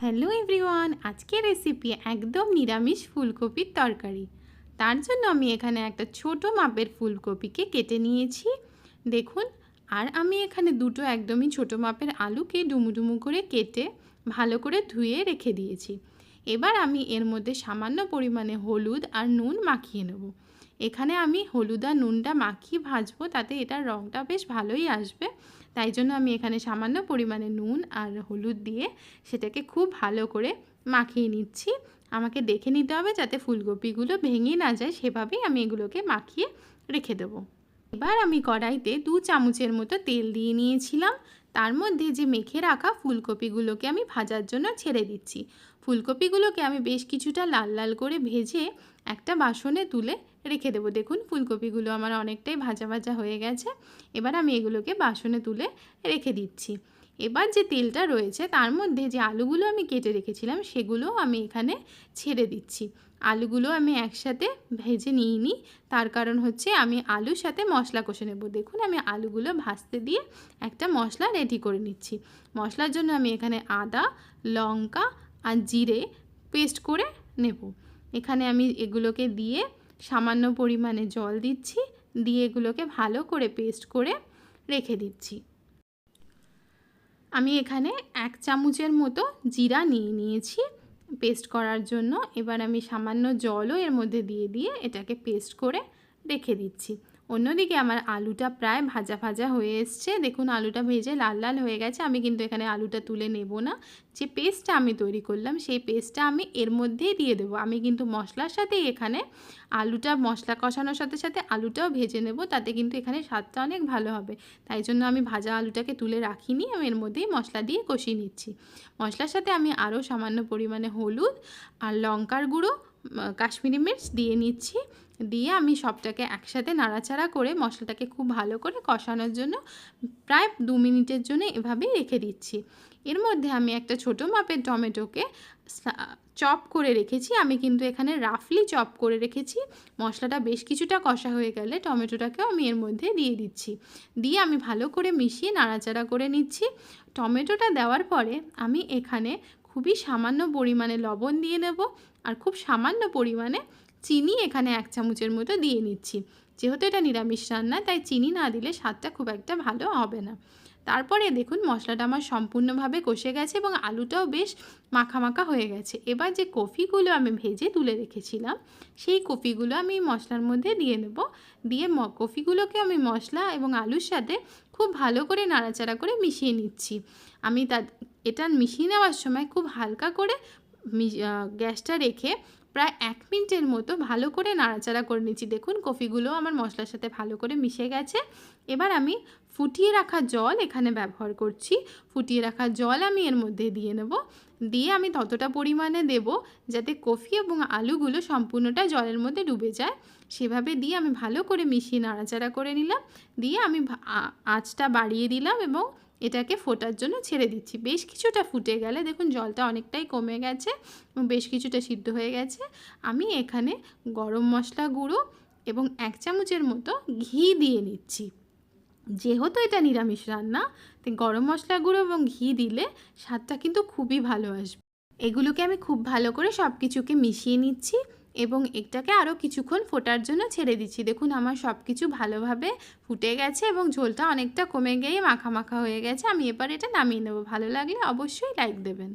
Hello everyone, আজকের recipe একদম নিরামিষ ফুলকপির তরকারি। তার জন্য আমি এখানে একটা ছোট মাপের ফুলকপিকে কেটে নিয়েছি দেখুন। আর আমি এখানে দুটো একদমই ছোট মাপের আলুকে ডুমু ডুমু করে কেটে ভালো করে ধুয়ে রেখে দিয়েছি। এবার আমি এর মধ্যে সামান্য পরিমাণে হলুদ আর নুন মাখিয়ে নেব। এখানে আমি হলুদ আর নুনটা মাখিয়ে ভাজবো, তাতে এটার রঙটা বেশ ভালোই আসবে। তাই জন্য আমি এখানে সামান্য পরিমাণে নুন আর হলুদ দিয়ে সেটাকে খুব ভালো করে মাখিয়ে নিচ্ছি। আমাকে দেখে নিতে হবে যাতে ফুলকপিগুলো ভেঙে না যায়, সেভাবেই আমি এগুলোকে মাখিয়ে রেখে দেবো। এবার আমি কড়াইতে 2 চামচের মতো তেল দিয়ে নিয়েছিলাম। তার মধ্যে যে মেখে রাখা ফুলকপিগুলোকে আমি ভাজার জন্য ছেড়ে দিচ্ছি। ফুলকপিগুলোকে আমি বেশ কিছুটা লাল লাল করে ভেজে একটা বাসনে তুলে রেখে দেবো। দেখুন ফুলকপিগুলো আমার অনেকটাই ভাজা ভাজা হয়ে গেছে। এবার আমি এগুলোকে বাসনে তুলে রেখে দিচ্ছি। এবার যে তেলটা রয়েছে তার মধ্যে যে আলুগুলো আমি কেটে রেখেছিলাম সেগুলো আমি এখানে ছেড়ে দিচ্ছি। আলুগুলো আমি একসাথে ভেজে নিইনি, তার কারণ হচ্ছে আমি আলুর সাথে মশলা কষে নেব। দেখুন আমি আলুগুলো ভাজতে দিয়ে একটা মশলা রেডি করে নিচ্ছি। মশলার জন্য আমি এখানে আদা, লঙ্কা আর জিরে পেস্ট করে নেব। এখানে আমি এগুলোকে দিয়ে সামান্য পরিমাণে জল দিচ্ছি, দিয়ে এগুলোকে ভালো করে পেস্ট করে রেখে দিচ্ছি। আমি এখানে 1 চামচের মতো জিরা নিয়েছি পেস্ট করার জন্য। এবার আমি সামান্য জলও এর মধ্যে দিয়ে এটাকে পেস্ট করে রেখে দিচ্ছি। অন্যদিকে আমার আলুটা প্রায় ভাজা ভাজা হয়ে এসছে। দেখুন আলুটা ভেজে লাল লাল হয়ে গেছে। আমি কিন্তু এখানে আলুটা তুলে নেব না। যে পেস্টটা আমি তৈরি করলাম সেই পেস্টটা আমি এর মধ্যেই দিয়ে দেবো। আমি কিন্তু মশলার সাথেই এখানে আলুটা মশলা কষানোর সাথে সাথে আলুটাও ভেজে নেব, তাতে কিন্তু এখানে স্বাদটা অনেক ভালো হবে। তাই জন্য আমি ভাজা আলুটাকে তুলে রাখিনি, আমি এর মধ্যেই মশলা দিয়ে কষিয়ে নিচ্ছি। মশলার সাথে আমি আরও সামান্য পরিমাণে হলুদ আর লঙ্কার গুঁড়ো, কাশ্মীরি মির্চ দিয়ে নিচ্ছি। দিয়ে আমি সবটাকে একসাথে নাড়াচাড়া করে মশলাটাকে খুব ভালো করে কষানোর জন্য প্রায় 2 মিনিটের জন্য এভাবেই রেখে দিচ্ছি। এর মধ্যে আমি একটা ছোটো মাপের টমেটোকে চপ করে রেখেছি। আমি কিন্তু এখানে রাফলি চপ করে রেখেছি। মশলাটা বেশ কিছুটা কষা হয়ে গেলে টমেটোটাকেও আমি এর মধ্যে দিয়ে দিচ্ছি। দিয়ে আমি ভালো করে মিশিয়ে নাড়াচাড়া করে নিচ্ছি। টমেটোটা দেওয়ার পরে আমি এখানে খুবই সামান্য পরিমাণে লবণ দিয়ে নেব, আর খুব সামান্য পরিমাণে চিনি এখানে 1 চামচের মতো দিয়ে নিচ্ছি। যেহেতু এটা নিরামিষ রান্না তাই চিনি না দিলে স্বাদটা খুব একটা ভালো হবে না। তারপরে দেখুন মশলাটা আমার সম্পূর্ণভাবে কষে গেছে এবং আলুটাও বেশ মাখা মাখা হয়ে গেছে। এবার যে কফিগুলো আমি ভেজে তুলে রেখেছিলাম সেই কফিগুলো আমি মশলার মধ্যে দিয়ে নেব। দিয়ে কফিগুলোকে আমি মশলা এবং আলুর সাথে খুব ভালো করে নাড়াচাড়া করে মিশিয়ে নিচ্ছি। আমি এটা মিশিয়ে নেওয়ার সময় খুব হালকা করে গ্যাসটা রেখে প্রায় 1 মিনিটের মতো ভালো করে নাড়াচাড়া করে নিচ্ছি। দেখুন কফিগুলো আমার মশলার সাথে ভালো করে মিশে গেছে। এবার আমি ফুটিয়ে রাখা জল এখানে ব্যবহার করছি। ফুটিয়ে রাখা জল আমি এর মধ্যে দিয়ে নেব। দিয়ে আমি ততটা পরিমাণে দেব যাতে কফি এবং আলুগুলো সম্পূর্ণটা জলের মধ্যে ডুবে যায়। সেভাবে দিয়ে আমি ভালো করে মিশিয়ে নাড়াচাড়া করে নিলাম। দিয়ে আমি আঁচটা বাড়িয়ে দিলাম এবং এটাকে ফোটার জন্য ছেড়ে দিচ্ছি। বেশ কিছুটা ফুটে গেলে দেখুন জলটা অনেকটাই কমে গেছে এবং বেশ কিছুটা সিদ্ধ হয়ে গেছে। আমি এখানে গরম মশলা গুঁড়ো এবং 1 চামচের মতো ঘি দিয়ে নিচ্ছি। যেহেতু এটা নিরামিষ রান্না তাই গরম মশলা গুঁড়ো এবং ঘি দিলে স্বাদটা কিন্তু খুবই ভালো আসবে। এগুলোকে আমি খুব ভালো করে সব কিছুকে মিশিয়ে নিচ্ছি এবং এটাকে আরও কিছুক্ষণ ফোটার জন্য ছেড়ে দিচ্ছি। দেখুন আমার সব কিছু ভালোভাবে ফুটে গেছে এবং ঝোলটা অনেকটা কমে গিয়ে মাখা মাখা হয়ে গেছে। আমি এবার এটা নামিয়ে নেব। ভালো লাগলে অবশ্যই লাইক দেবেন।